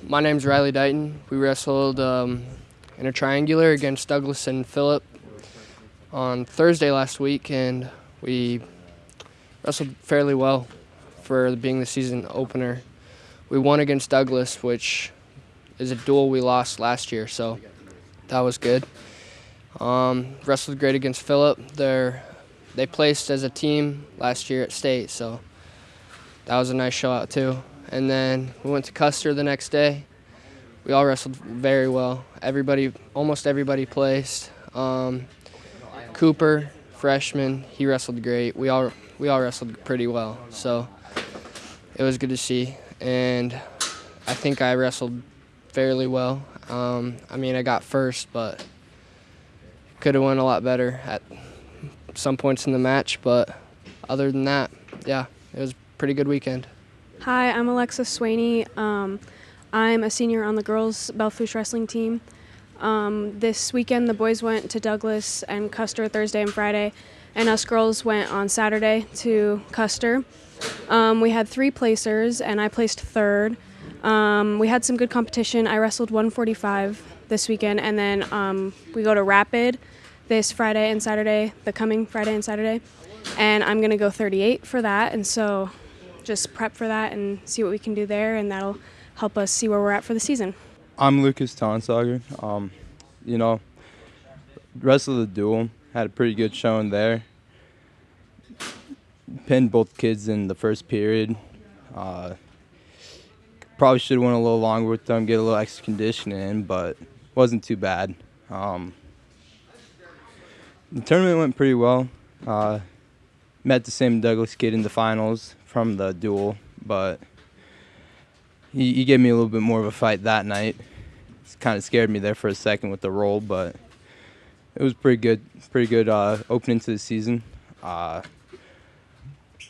My name's Riley Dighton. We wrestled in a triangular against Douglas and Phillip on Thursday last week, and we wrestled fairly well for being the season opener. We won against Douglas, which is a duel we lost last year, so that was good. Wrestled great against Phillip. They placed as a team last year at state, so that was a nice show out too. And then we went to Custer the next day. We all wrestled very well. Almost everybody placed. Cooper, freshman, he wrestled great. We all wrestled pretty well, so it was good to see. And I think I wrestled fairly well. I got first, but could have went a lot better at some points in the match. But other than that, yeah, it was a pretty good weekend. Hi, I'm Alexis Swaney. I'm a senior on the girls' Belle Fourche wrestling team. This weekend, the boys went to Douglas and Custer Thursday and Friday, and us girls went on Saturday to Custer. We had 3 placers, and I placed third. We had some good competition. I wrestled 145 this weekend, and then we go to Rapid this Friday and Saturday, the coming Friday and Saturday, and I'm going to go 38 for that, and so just prep for that and see what we can do there, and that'll help us see where we're at for the season. I'm Lucas Tonsauger. Wrestled the duel, had a pretty good showing there. Pinned both kids in the first period. Probably should have went a little longer with them, get a little extra conditioning in, but wasn't too bad. The tournament went pretty well. Met the same Douglas kid in the finals from the duel, but he gave me a little bit more of a fight that night. It kind of scared me there for a second with the roll, but it was pretty good opening to the season.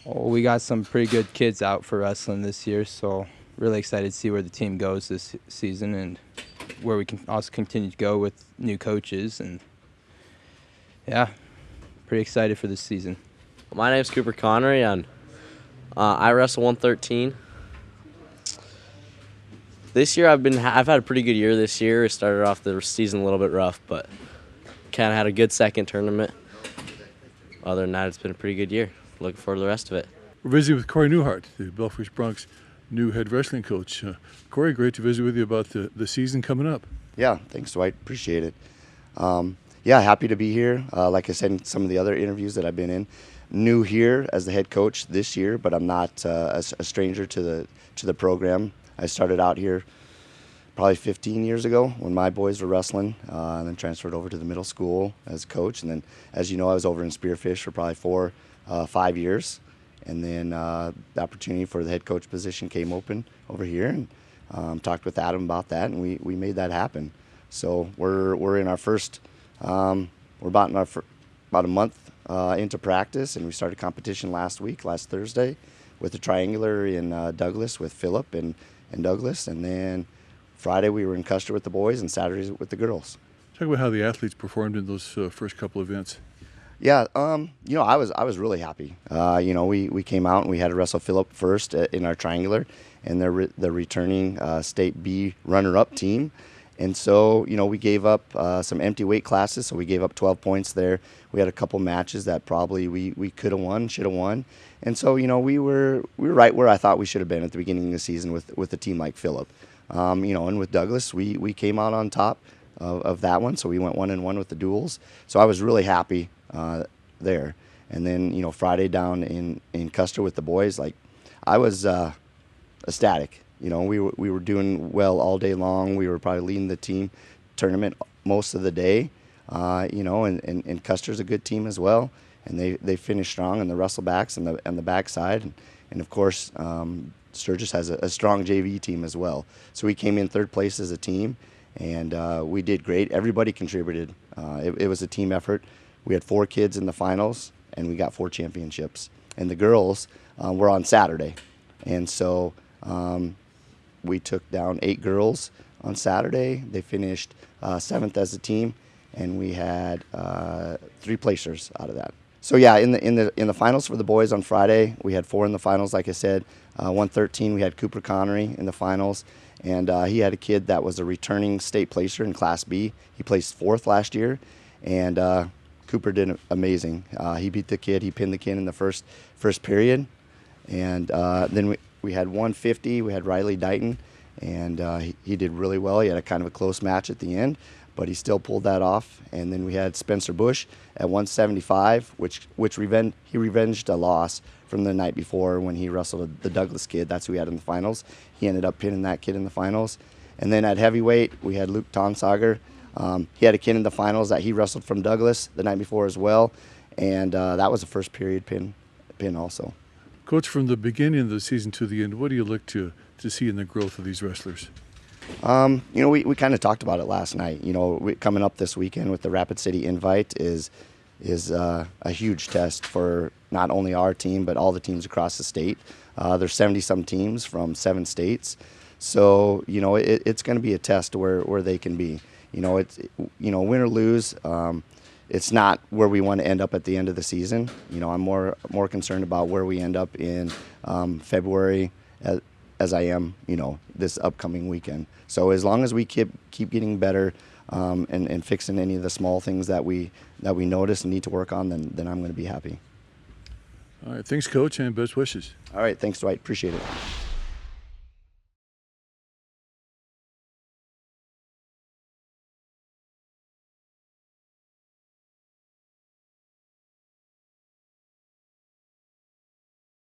We got some pretty good kids out for wrestling this year, so really excited to see where the team goes this season and where we can also continue to go with new coaches. And yeah, pretty excited for this season. My name's Cooper Connery, and I wrestle 113. This year I've had a pretty good year this year. I started off the season a little bit rough, but kind of had a good second tournament. Other than that, it's been a pretty good year. Looking forward to the rest of it. We're visiting with Corey Newhart, the Belle Fourche Bronx new head wrestling coach. Corey, great to visit with you about the season coming up. Yeah, thanks, Dwight. Appreciate it. Happy to be here. Like I said in some of the other interviews that I've been in, new here as the head coach this year, but I'm not a stranger to the program. I started out here probably 15 years ago when my boys were wrestling, and then transferred over to the middle school as coach. And then, as you know, I was over in Spearfish for probably 5 years. And then the opportunity for the head coach position came open over here, and talked with Adam about that, and we made that happen. So we're in our first, we're about a month into practice, and we started competition last Thursday, with the triangular in Douglas with Phillip and Douglas, and then Friday we were in Custer with the boys, and Saturday with the girls. Talk about how the athletes performed in those first couple events. Yeah, I was really happy. We came out and we had to wrestle Phillip first in our triangular, and the returning state B runner-up team. And so, we gave up some empty weight classes, so we gave up 12 points there. We had a couple matches that probably we could have won, should have won. And so, we were right where I thought we should have been at the beginning of the season with a team like Phillip. And with Douglas, we came out on top of that one, so we went 1-1 with the duels. So I was really happy there. And then, Friday down in Custer with the boys, I was ecstatic. We were doing well all day long. We were probably leading the team tournament most of the day, and Custer's a good team as well, and they finished strong in the wrestlebacks and the backside, and of course Sturgis has a strong JV team as well. So we came in third place as a team, and we did great. Everybody contributed. It was a team effort. We had 4 kids in the finals, and we got 4 championships. And the girls were on Saturday, and so we took down 8 girls on Saturday. They finished 7th as a team, and we had 3 placers out of that. So yeah, in the finals for the boys on Friday, we had 4 in the finals, like I said. 113, we had Cooper Connery in the finals, and he had a kid that was a returning state placer in Class B. He placed 4th last year, and Cooper did amazing. He beat the kid. He pinned the kid in the first period, and then we had 150. We had Riley Dighton, and he did really well. He had a kind of a close match at the end, but he still pulled that off. And then we had Spencer Bush at 175, which he revenged a loss from the night before when he wrestled the Douglas kid. That's who he had in the finals. He ended up pinning that kid in the finals. And then at heavyweight, we had Luke Tonsager. He had a kid in the finals that he wrestled from Douglas the night before as well, and that was a first period pin also. Coach, from the beginning of the season to the end, what do you look to see in the growth of these wrestlers? We kind of talked about it last night. Coming up this weekend with the Rapid City Invite is a huge test for not only our team but all the teams across the state. There's 70-some teams from 7 states, so it's going to be a test where they can be. It's win or lose. It's not where we want to end up at the end of the season. I'm more concerned about where we end up in February as I am, this upcoming weekend. So as long as we keep getting better and fixing any of the small things that we notice and need to work on, then I'm going to be happy. All right, thanks, Coach, and best wishes. All right, thanks, Dwight. Appreciate it.